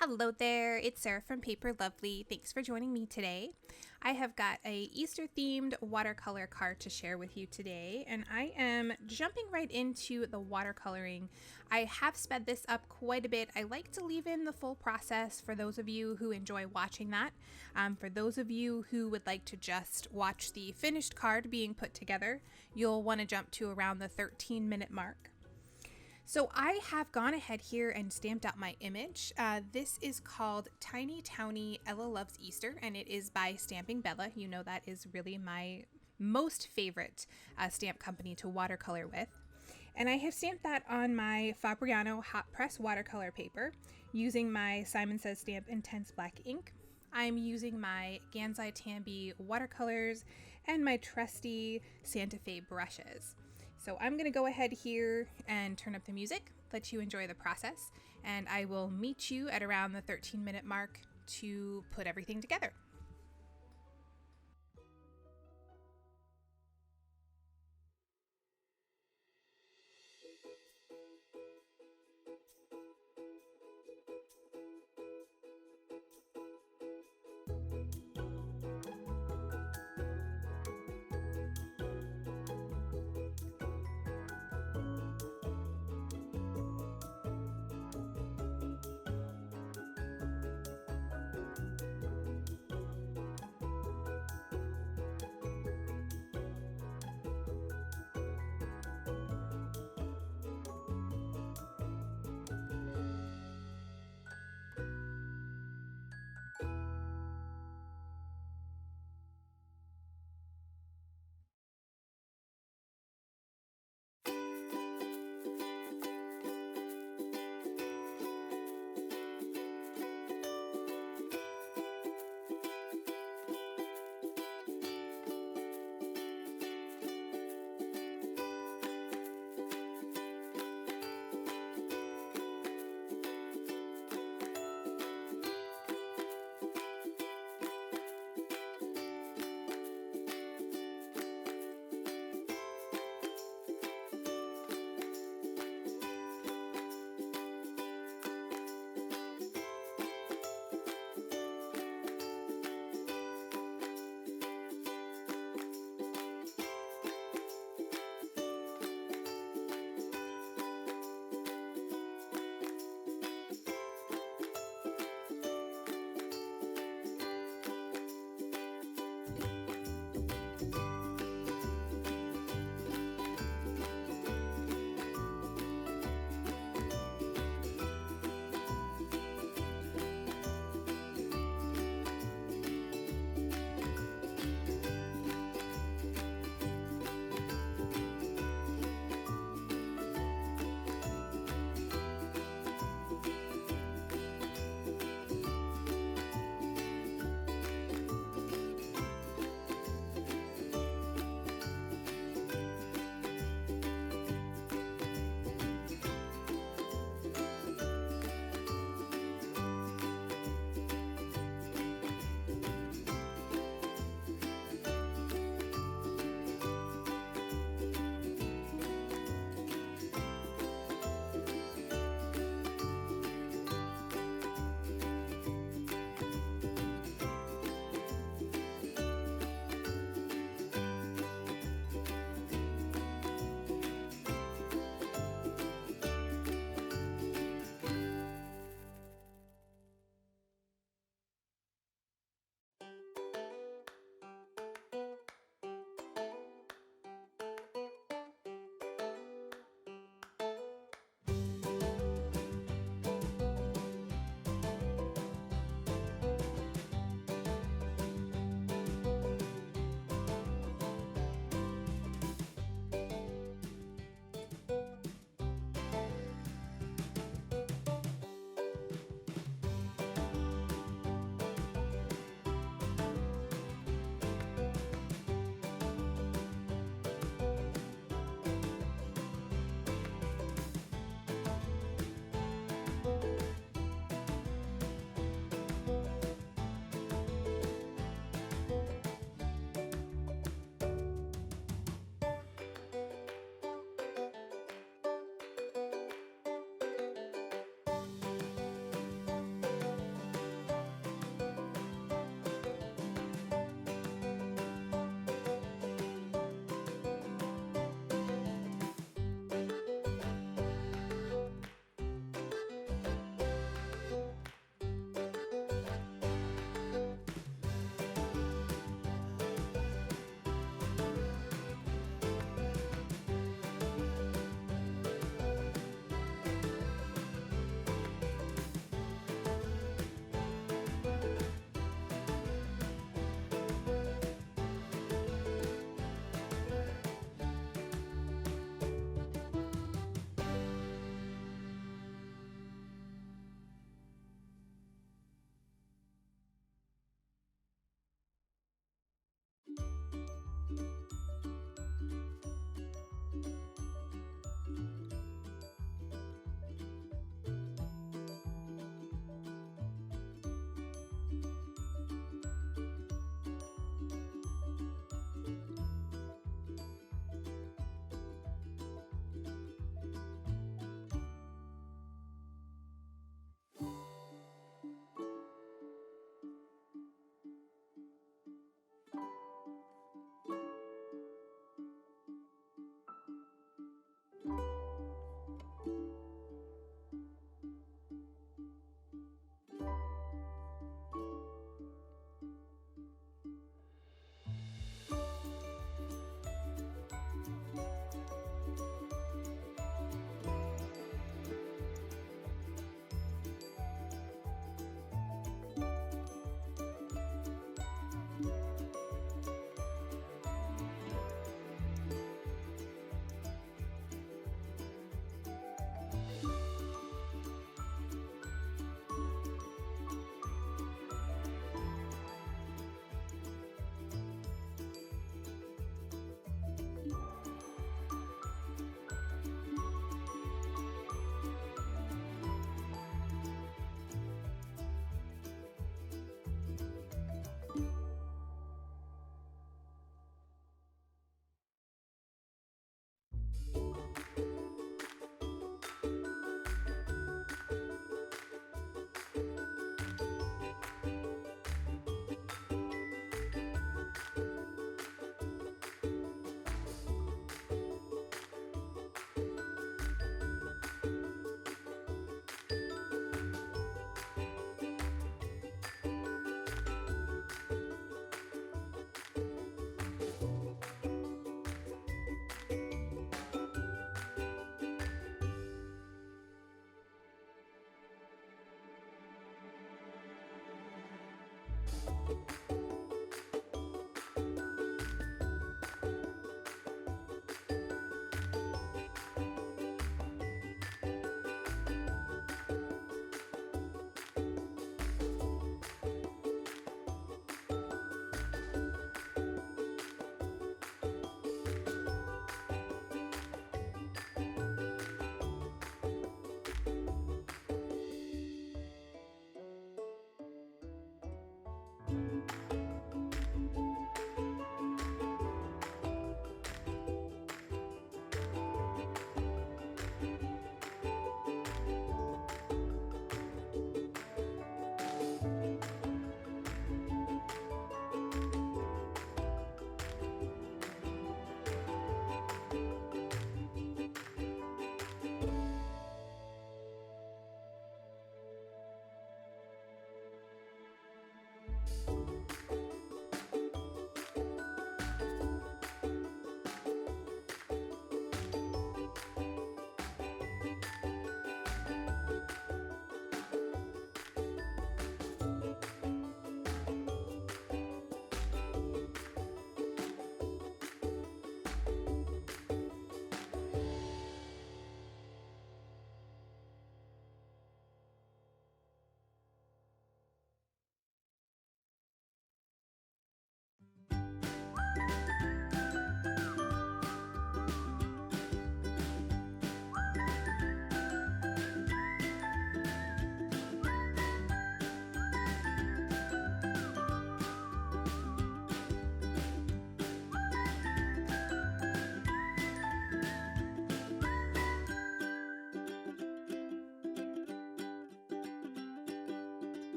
Hello there, it's Sarah from Paper Lovely. Thanks for joining me today. I have got a Easter themed watercolor card to share with you today, and I am jumping right into the watercoloring. I have sped this up quite a bit. I like to leave in the full process for those of you who enjoy watching that. For those of you who would like to just watch the finished card being put together, you'll want to jump to around the 13-minute mark. So I have gone ahead here and stamped out my image. This is called Tiny Townie Ella Loves Easter, and it is by Stamping Bella. You know that is really my most favorite stamp company to watercolor with. And I have stamped that on my Fabriano hot press watercolor paper using my Simon Says Stamp Intense Black ink. I'm using my Gansai Tambi watercolors and my trusty Santa Fe brushes. So I'm going to go ahead here and turn up the music, let you enjoy the process, and I will meet you at around the 13-minute mark to put everything together.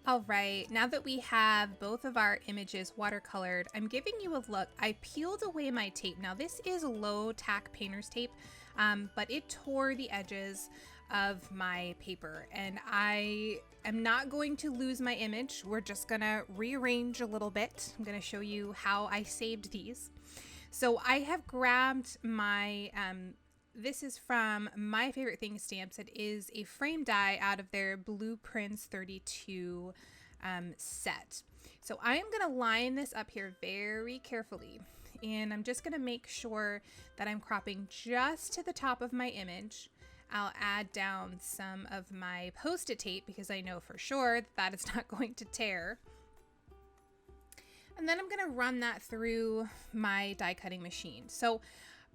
All right, now that we have both of our images watercolored, I'm giving you a look. I peeled away my tape. Now this is low tack painter's tape, but it tore the edges of my paper, and I am not going to lose my image. We're just gonna rearrange a little bit. I'm gonna show you how I saved these. So I have grabbed my, this is from My Favorite Things stamps. It is a frame die out of their Blueprints 32 set. So I am going to line this up here very carefully, and I'm just going to make sure that I'm cropping just to the top of my image. I'll add down some of my Post-it tape because I know for sure that that is not going to tear. And then I'm going to run that through my die cutting machine. So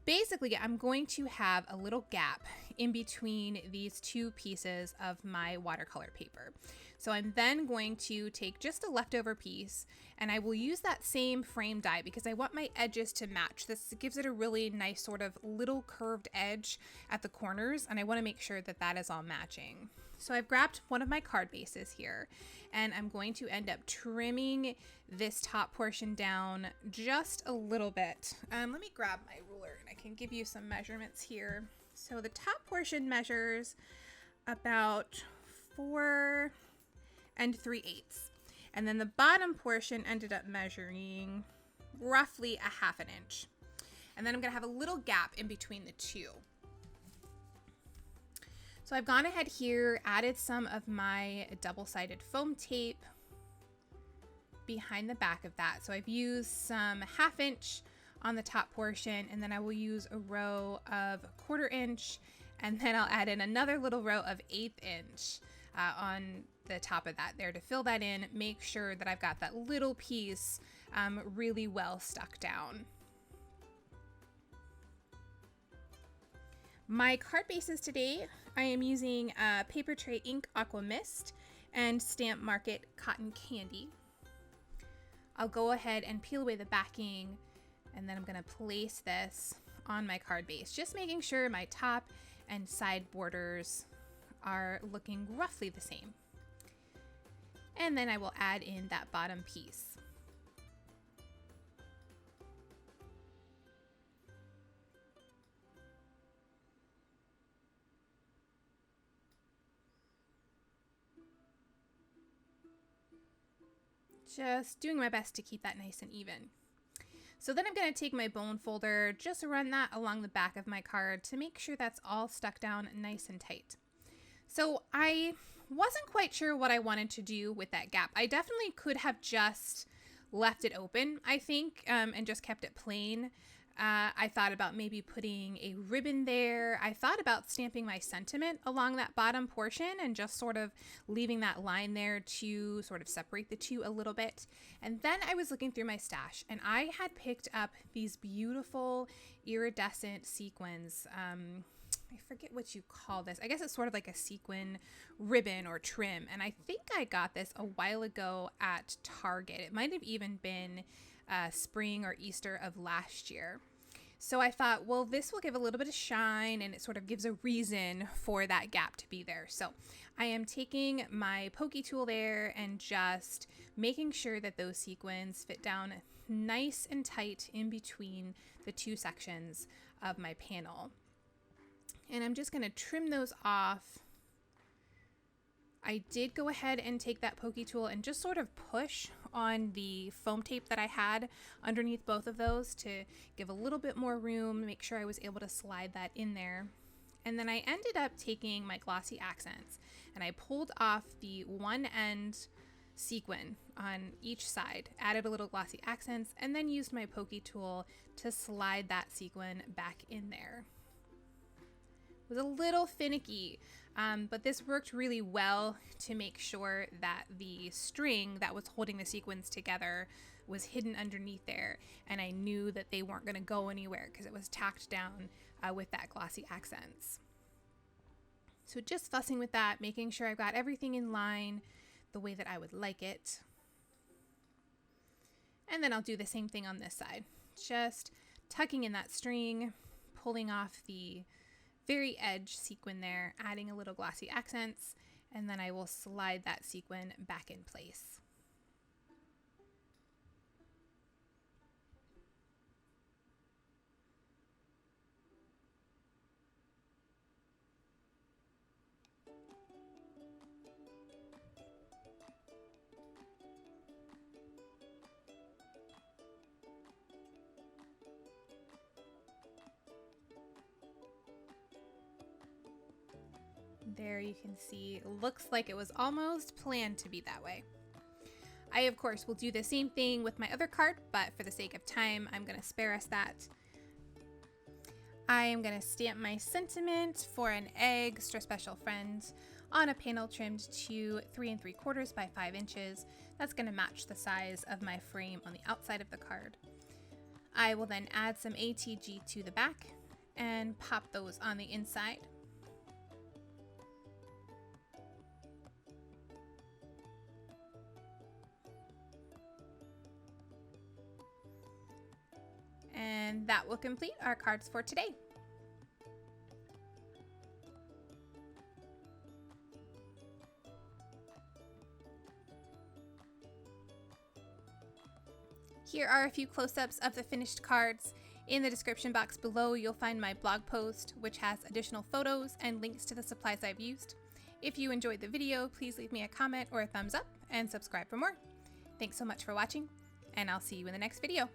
basically, I'm going to have a little gap in between these two pieces of my watercolor paper. So I'm then going to take just a leftover piece, and I will use that same frame die because I want my edges to match. This gives it a really nice sort of little curved edge at the corners, and I want to make sure that that is all matching. So I've grabbed one of my card bases here, and I'm going to end up trimming this top portion down just a little bit. Let me grab my ruler and I can give you some measurements here. So the top portion measures about 4 3/8, and then the bottom portion ended up measuring roughly a 1/2 inch. And then I'm gonna have a little gap in between the two. So I've gone ahead here, added some of my double-sided foam tape behind the back of that. So I've used some 1/2 inch on the top portion, and then I will use a row of 1/4 inch, and then I'll add in another little row of 1/8 inch on the top of that there to fill that in, make sure that I've got that little piece really well stuck down. My card bases today, I am using Paper Tray Ink Aqua Mist and Stamp Market Cotton Candy. I'll go ahead and peel away the backing, and then I'm going to place this on my card base, just making sure my top and side borders are looking roughly the same. And then I will add in that bottom piece. Just doing my best to keep that nice and even. So then I'm going to take my bone folder, just run that along the back of my card to make sure that's all stuck down nice and tight. So I wasn't quite sure what I wanted to do with that gap. I definitely could have just left it open, I think, and just kept it plain. I thought about maybe putting a ribbon there. I thought about stamping my sentiment along that bottom portion and just sort of leaving that line there to sort of separate the two a little bit. And then I was looking through my stash, and I had picked up these beautiful iridescent sequins. I forget what you call this. I guess it's sort of like a sequin ribbon or trim. And I think I got this a while ago at Target. It might have even been spring or Easter of last year. So I thought, well, this will give a little bit of shine, and it sort of gives a reason for that gap to be there. So I am taking my pokey tool there and just making sure that those sequins fit down nice and tight in between the two sections of my panel. And I'm just going to trim those off. I did go ahead and take that pokey tool and just sort of push on the foam tape that I had underneath both of those to give a little bit more room, make sure I was able to slide that in there. And then I ended up taking my glossy accents and I pulled off the one end sequin on each side, added a little glossy accents, and then used my pokey tool to slide that sequin back in there. It was a little finicky, but this worked really well to make sure that the string that was holding the sequins together was hidden underneath there, and I knew that they weren't going to go anywhere because it was tacked down with that glossy accents. So just fussing with that, making sure I've got everything in line the way that I would like it. And then I'll do the same thing on this side, just tucking in that string, pulling off the very edge sequin there, adding a little glossy accents, And then I will slide that sequin back in place. There you can see, looks like it was almost planned to be that way. I, of course, will do the same thing with my other card, but for the sake of time, I'm going to spare us that. I am going to stamp my sentiment for an egg, extra special friend, on a panel trimmed to 3 3/4 by 5 inches. That's going to match the size of my frame on the outside of the card. I will then add some ATG to the back and pop those on the inside. And that will complete our cards for today. Here are a few close-ups of the finished cards. In the description box below, you'll find my blog post, which has additional photos and links to the supplies I've used. If you enjoyed the video, please leave me a comment or a thumbs up and subscribe for more. Thanks so much for watching, and I'll see you in the next video.